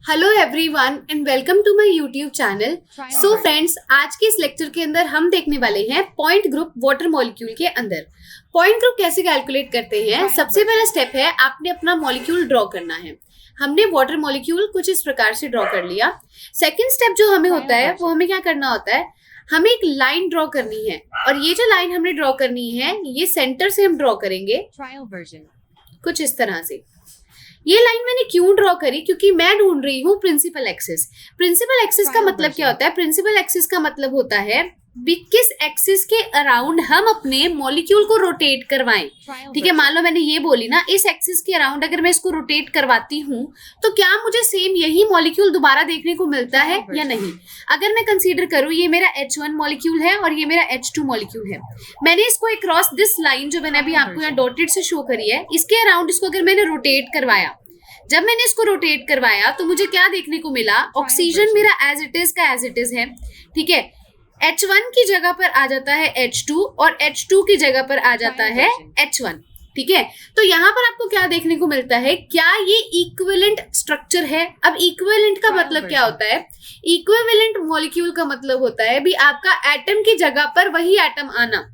Hello everyone and welcome to my YouTube channel. So friends, आज के इस lecture के अंदर हम देखने वाले हैं पॉइंट ग्रुप वाटर मॉलिक्यूल के अंदर। पॉइंट ग्रुप कैसे कैलकुलेट करते हैं? सबसे पहला स्टेप है आपने अपना मॉलिक्यूल ड्रॉ करना है। हमने वाटर मॉलिक्यूल कुछ इस प्रकार से ड्रॉ कर लिया। सेकेंड स्टेप जो हमें होता है वो हमें क्या करना होता है, हमें एक लाइन ड्रॉ करनी है और ये जो लाइन हमने ड्रॉ करनी है ये सेंटर से हम ड्रॉ करेंगे कुछ इस तरह से। ये लाइन मैंने क्यों ड्रॉ करी? क्योंकि मैं ढूंढ रही हूँ प्रिंसिपल एक्सिस। प्रिंसिपल एक्सिस का मतलब क्या होता है? प्रिंसिपल एक्सिस का मतलब होता है किस एक्सिस के अराउंड हम अपने मॉलिक्यूल को रोटेट करवाएं। ठीक है, मान लो मैंने ये बोली ना, इस एक्सिस के अराउंड अगर मैं इसको रोटेट करवाती हूँ तो क्या मुझे सेम यही मॉलिक्यूल दोबारा देखने को मिलता है या नहीं। अगर मैं कंसीडर करूँ ये मेरा H1 मॉलिक्यूल है और ये मेरा H2 मॉलिक्यूल है, मैंने इसको अक्रॉस दिस लाइन जो मैंने अभी आपको यहाँ डॉटेड से शो करी है, इसके अराउंड इसको अगर मैंने रोटेट करवाया, जब मैंने इसको रोटेट करवाया तो मुझे क्या देखने को मिला? ऑक्सीजन मेरा एज इट इज का एज इट इज है। ठीक है, H1 की जगह पर आ जाता है H2 और H2 की जगह पर आ जाता है H1। ठीक है, तो यहाँ पर आपको क्या देखने को मिलता है? क्या ये इक्विवेलेंट स्ट्रक्चर है? अब इक्विवेलेंट का मतलब क्या होता है? इक्विवेलेंट मॉलिक्यूल का मतलब होता है भी आपका एटम की जगह पर वही एटम आना।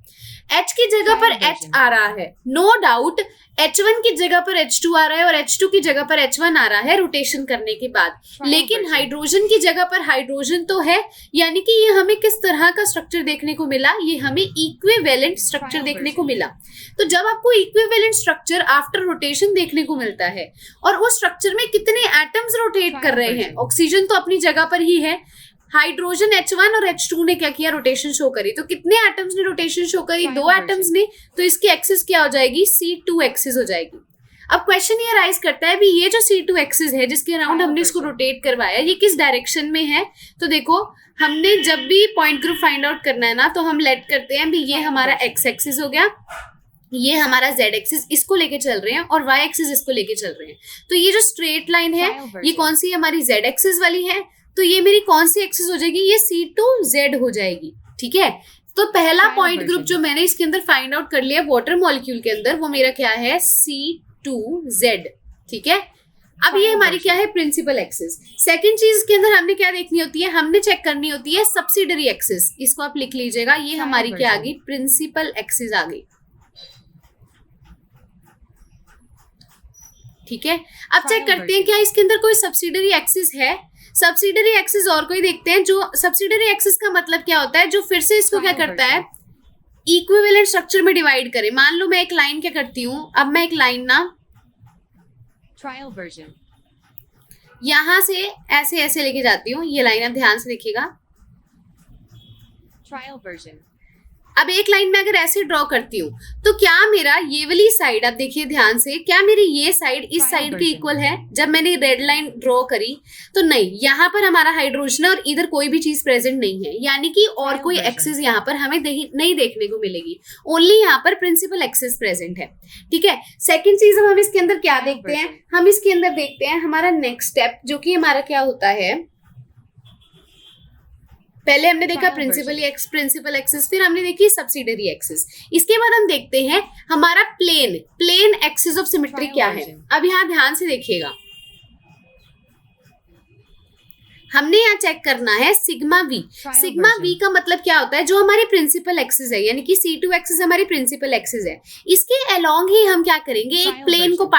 H की जगह पर H आ रहा है, नो डाउट H1 की जगह पर H2 आ रहा है और H2 की जगह पर H1 आ रहा है रोटेशन करने के बाद, लेकिन हाइड्रोजन की जगह पर हाइड्रोजन तो है। यानी कि ये हमें किस तरह का स्ट्रक्चर देखने को मिला? ये हमें इक्विवेलेंट स्ट्रक्चर देखने को मिला। तो जब आपको इक्विवेलेंट स्ट्रक्चर आफ्टर रोटेशन देखने को मिलता है और उस स्ट्रक्चर में कितने एटम्स रोटेट कर रहे हैं, ऑक्सीजन तो अपनी जगह पर ही है, हाइड्रोजन H1 और H2 ने क्या किया? रोटेशन शो करी। तो कितने एटम्स ने रोटेशन शो करी? 2 एटम्स ने। तो इसकी एक्सिस क्या हो जाएगी? C2 एक्सिस हो जाएगी। अब क्वेश्चन ये राइज करता है भी ये जो C2 एक्सिस है जिसके अराउंड हमने इसको रोटेट करवाया, ये किस डायरेक्शन में है? तो देखो, हमने जब भी पॉइंट ग्रुप फाइंड आउट करना है ना, तो हम लेट करते हैं भी ये हमारा एक्स एक्सिस हो गया, ये हमारा जेड एक्सिस इसको लेके चल रहे हैं और वाई एक्सिस इसको लेके चल रहे हैं। तो ये जो स्ट्रेट लाइन है ये कौन सी? हमारी जेड एक्सिस वाली है। तो ये मेरी कौन सी एक्सिस हो जाएगी? ये C2Z हो जाएगी। ठीक है, तो पहला पॉइंट ग्रुप जो मैंने इसके अंदर फाइंड आउट कर लिया वाटर मॉलिक्यूल के अंदर, वो मेरा क्या है? C2Z। ठीक है, अब ये हमारी क्या है? Principal axis. सेकंड चीज के अंदर हमने क्या देखनी होती है? हमने चेक करनी होती है सब्सिडरी एक्सिस। इसको आप लिख लीजिएगा, ये हमारी क्या आ गई? प्रिंसिपल एक्सिस आ गई। ठीक है, अब चेक करते हैं क्या इसके अंदर कोई सब्सिडरी एक्सिस है। सब्सिडरी एक्सिस और कोई देखते हैं। जो सब्सिडरी एक्सिस का मतलब क्या होता है? जो फिर से इसको क्या करता है? इक्विवेलेंट स्ट्रक्चर में डिवाइड करे। मान लो मैं एक लाइन क्या करती हूँ, अब मैं एक लाइन ना ट्रायल वर्जन यहां से ऐसे ऐसे लेके जाती हूँ। ये लाइन आप ध्यान से देखिएगा, ट्रायल वर्जन। अब एक लाइन में अगर ऐसे ड्रॉ करती हूँ तो क्या मेरा ये वाली साइड, आप देखिए ध्यान से, क्या मेरी ये साइड इस साइड के इक्वल है? जब मैंने रेड लाइन ड्रॉ करी तो नहीं, यहाँ पर हमारा हाइड्रोजन है और इधर कोई भी चीज प्रेजेंट नहीं है, यानी कि और कोई एक्सिस यहाँ पर हमें नहीं देखने को मिलेगी। ओनली यहाँ पर प्रिंसिपल एक्सिस प्रेजेंट है। ठीक है, सेकेंड चीज हम इसके अंदर क्या देखते हैं? हम इसके अंदर देखते हैं हमारा नेक्स्ट स्टेप, जो कि हमारा क्या होता है? पहले हमने देखा प्रिंसिपल एक्सिस, फिर हमने देखी सब्सिडरी एक्सिस। इसके बाद हम देखते हैं हमारा प्लेन एक्सिस ऑफ सिमेट्री क्या है। अब यहाँ ध्यान से देखिएगा, हमने यहाँ चेक करना है सिग्मा वी। सिग्मा वी का मतलब क्या होता है? जो हमारी प्रिंसिपल एक्सिस है, यानी कि C2 एक्सिस हमारी प्रिंसिपल एक्सिस है, इसके अलोंग ही हम क्या करेंगे? एक प्लेन को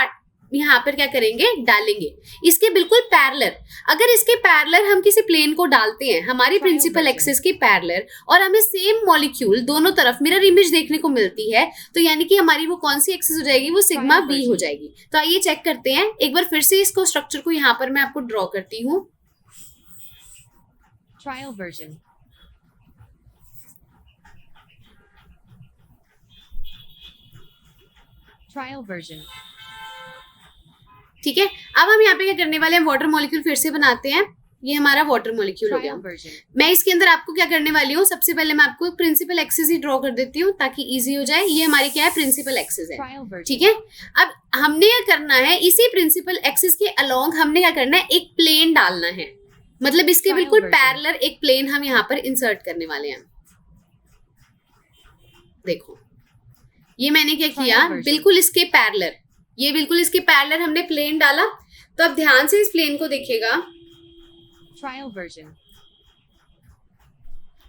यहाँ पर क्या करेंगे? डालेंगे इसके बिल्कुल पैरेलल। अगर इसके पैरेलल हम किसी प्लेन को डालते हैं हमारी प्रिंसिपल एक्सिस के पैरेलल और हमें सेम मॉलिक्यूल दोनों तरफ मिरर इमेज देखने को मिलती है, तो यानी कि हमारी वो कौन सी एक्सिस हो जाएगी? वो सिग्मा वी हो जाएगी। तो आइए चेक करते हैं एक बार फिर से इसको, स्ट्रक्चर को यहाँ पर मैं आपको ड्रॉ करती हूँ। Trial version, trial version. ठीक है, अब हम यहाँ पे क्या करने वाले हैं? वाटर मॉलिक्यूल फिर से बनाते हैं। ये हमारा वाटर मॉलिक्यूल हो गया। मैं इसके अंदर आपको क्या करने वाली हूँ? सबसे पहले मैं आपको प्रिंसिपल एक्सिस ही ड्रॉ कर देती हूँ ताकि इजी हो जाए। ये हमारी क्या है? प्रिंसिपल एक्सिस है। ठीक है, अब हमने क्या करना है? इसी प्रिंसिपल एक्सिस के अलोंग हमने क्या करना है? एक प्लेन डालना है, मतलब इसके बिल्कुल पैरेलल एक प्लेन हम यहाँ पर इंसर्ट करने वाले हैं। देखो, ये मैंने क्या किया? बिल्कुल इसके पैरेलल, ये बिल्कुल इसके पैरेलल हमने प्लेन डाला। तो अब ध्यान से इस प्लेन को देखिएगा, Trial version.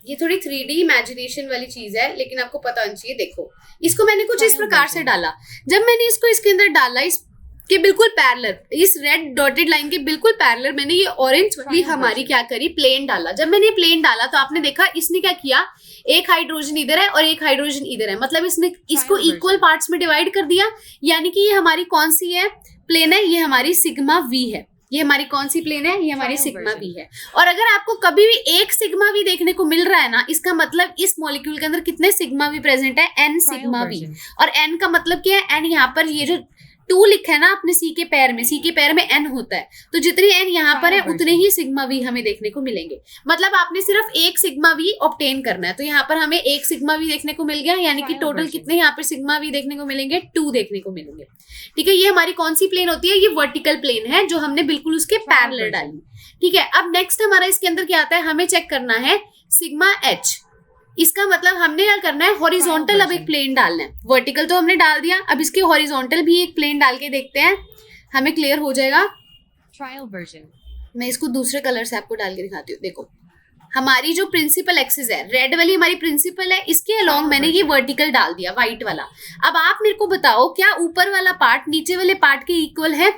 ये थोड़ी 3D इमेजिनेशन वाली चीज है, लेकिन आपको पता होना चाहिए। देखो, इसको मैंने कुछ इस प्रकार से डाला। जब मैंने इसको इसके अंदर डाला, इसके बिल्कुल पैरेलल, इस रेड डॉटेड लाइन के बिल्कुल पैरेलल मैंने ये ऑरेंज वाली हमारी क्या करी, प्लेन डाला। जब मैंने प्लेन डाला तो आपने देखा इसने क्या किया, एक हाइड्रोजन इधर है और एक हाइड्रोजन इधर है, मतलब इसने इसको इक्वल पार्ट्स में डिवाइड कर दिया। यानी कि ये हमारी कौन सी है प्लेन है, ये हमारी सिग्मा वी है। ये हमारी कौन सी प्लेन है, ये हमारी सिग्मा वी है। और अगर आपको कभी भी एक सिग्मा वी देखने को मिल रहा है ना, इसका मतलब इस मॉलिक्यूल के अंदर कितने सिग्मा वी प्रेजेंट है, एन सिग्मा वी। और एन का मतलब क्या है, एन यहाँ पर ये जो 2 लिखा है ना अपने सी के पैर में, सी के पैर में एन होता है, तो जितनी एन यहाँ पर है उतने ही सिग्मा वी हमें देखने को मिलेंगे। मतलब आपने सिर्फ एक सिग्मा वी ऑब्टेन करना है, तो यहाँ पर हमें एक सिग्मा वी देखने को मिल गया। यानी कि टोटल कितने यहाँ पर सिग्मा वी देखने को मिलेंगे, 2 देखने को मिलेंगे। ठीक है, ये हमारी कौन सी प्लेन होती है, ये वर्टिकल प्लेन है जो हमने बिल्कुल उसके पैरेलल डाली। ठीक है, अब नेक्स्ट हमारा इसके अंदर क्या आता है, हमें चेक करना है सिग्मा एच। इसका मतलब हमने क्या करना है, हॉरिजॉन्टल अब एक प्लेन डालना है। वर्टिकल तो हमने डाल दिया, अब इसके हॉरिजॉन्टल भी एक प्लेन डाल के देखते हैं, हमें क्लियर हो जाएगा। Trial version. मैं इसको दूसरे कलर से आपको डाल के दिखाती हूँ। देखो, हमारी जो प्रिंसिपल एक्सिस है, रेड वाली हमारी प्रिंसिपल है, इसके अलोंग मैंने ये वर्टिकल डाल दिया, व्हाइट वाला। अब आप मेरे को बताओ, क्या ऊपर वाला पार्ट नीचे वाले पार्ट के इक्वल है?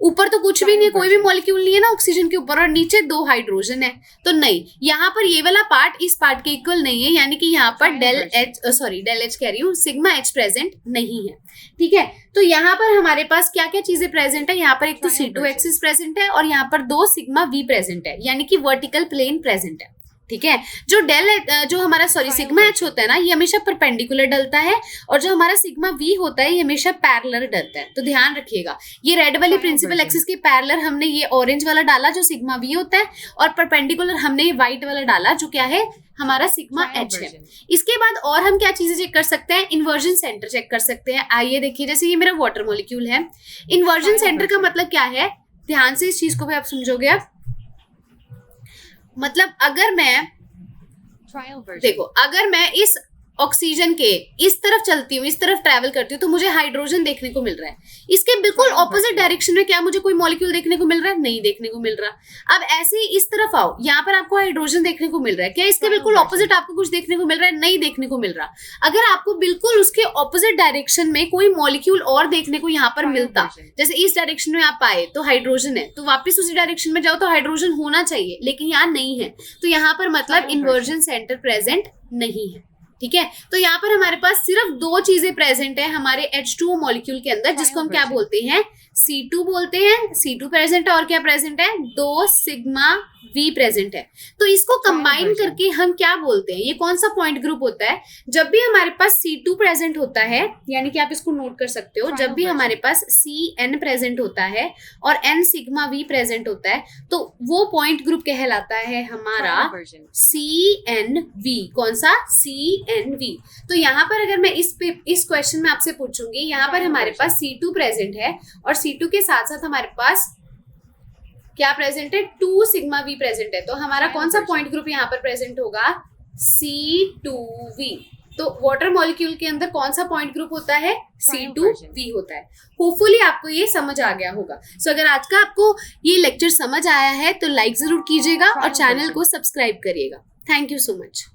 ऊपर तो कुछ भी नहीं है, कोई भी मॉलिक्यूल नहीं है ना ऑक्सीजन के ऊपर, और नीचे 2 हाइड्रोजन है, तो नहीं, यहाँ पर ये वाला पार्ट इस पार्ट के इक्वल नहीं है। यानी कि यहाँ पर डेल एच कह रही हूँ, सिग्मा एच प्रेजेंट नहीं है। ठीक है, तो यहाँ पर हमारे पास क्या क्या चीजें प्रेजेंट है, यहाँ पर एक तो C2 एक्सिस प्रेजेंट है और यहाँ पर 2 सिग्मा वी प्रेजेंट है, यानी कि वर्टिकल प्लेन प्रेजेंट है। ठीक है, जो हमारा सिग्मा एच होता है ना, ये हमेशा परपेंडिकुलर डलता है, और जो हमारा सिग्मा वी होता है ये हमेशा पैरेलल डलता है। तो ध्यान रखिएगा, ये रेड वाली प्रिंसिपल एक्सिस के पैरेलल हमने ये ऑरेंज वाला डाला जो सिग्मा वी होता है, और परपेंडिकुलर हमने ये व्हाइट वाला डाला जो क्या है, हमारा सिग्मा एच है। इसके बाद और हम क्या चीजें चेक कर सकते हैं, इन्वर्जन सेंटर चेक कर सकते हैं। आइए देखिए, जैसे ये मेरा वाटर मॉलिक्यूल है, इन्वर्जन सेंटर का मतलब क्या है, ध्यान से इस चीज को भी आप समझोगे। अब मतलब अगर मैं देखो, अगर मैं इस ऑक्सीजन के इस तरफ चलती हूँ, इस तरफ ट्रैवल करती हूँ, तो मुझे हाइड्रोजन देखने को मिल रहा है। इसके बिल्कुल ऑपोजिट डायरेक्शन में क्या मुझे कोई मॉलिक्यूल देखने को मिल रहा है, नहीं देखने को मिल रहा। अब ऐसे ही इस तरफ आओ, यहाँ पर आपको हाइड्रोजन देखने को मिल रहा है, क्या इसके बिल्कुल ऑपोजिट आपको कुछ देखने को मिल रहा है, नहीं देखने को मिल रहा। अगर आपको बिल्कुल उसके ऑपोजिट डायरेक्शन में कोई मॉलिक्यूल और देखने को यहाँ पर मिलता, जैसे इस डायरेक्शन में आप आए तो हाइड्रोजन है, तो वापिस उसी डायरेक्शन में जाओ तो हाइड्रोजन होना चाहिए, लेकिन यहाँ नहीं है, तो यहाँ पर मतलब इन्वर्जन सेंटर प्रेजेंट नहीं है। ठीक है, तो यहाँ पर हमारे पास सिर्फ 2 चीजें प्रेजेंट है हमारे H2O मॉलिक्यूल के अंदर, जिसको हम क्या बोलते हैं, C2 बोलते हैं। C2 प्रेजेंट है और क्या प्रेजेंट है, 2 सिग्मा V प्रेजेंट है। तो इसको कंबाइन करके हम क्या बोलते हैं, ये कौन सा पॉइंट ग्रुप होता है, जब भी हमारे पास C2 प्रेजेंट होता है, यानी कि आप इसको नोट कर सकते हो, जब भी हमारे पास CN प्रेजेंट होता है और N सिग्मा V प्रेजेंट होता है, तो वो पॉइंट ग्रुप कहलाता है हमारा CNV। कौन सा, CNV। तो यहाँ पर अगर मैं इस क्वेश्चन में आपसे पूछूंगी, यहाँ पर हमारे पास C2 प्रेजेंट है और C2 के साथ साथ हमारे पास क्या प्रेजेंट है, 2 सिग्मा V प्रेजेंट है, तो हमारा कौन सा पॉइंट ग्रुप यहाँ पर प्रेजेंट होगा, C2V। तो वाटर मॉलिक्यूल के अंदर कौन सा पॉइंट ग्रुप होता है, C2V होता है। होपफुली आपको ये समझ आ गया होगा। सो अगर आज का आपको ये लेक्चर समझ आया है तो लाइक जरूर कीजिएगा और चैनल को सब्सक्राइब करिएगा। Thank you so much.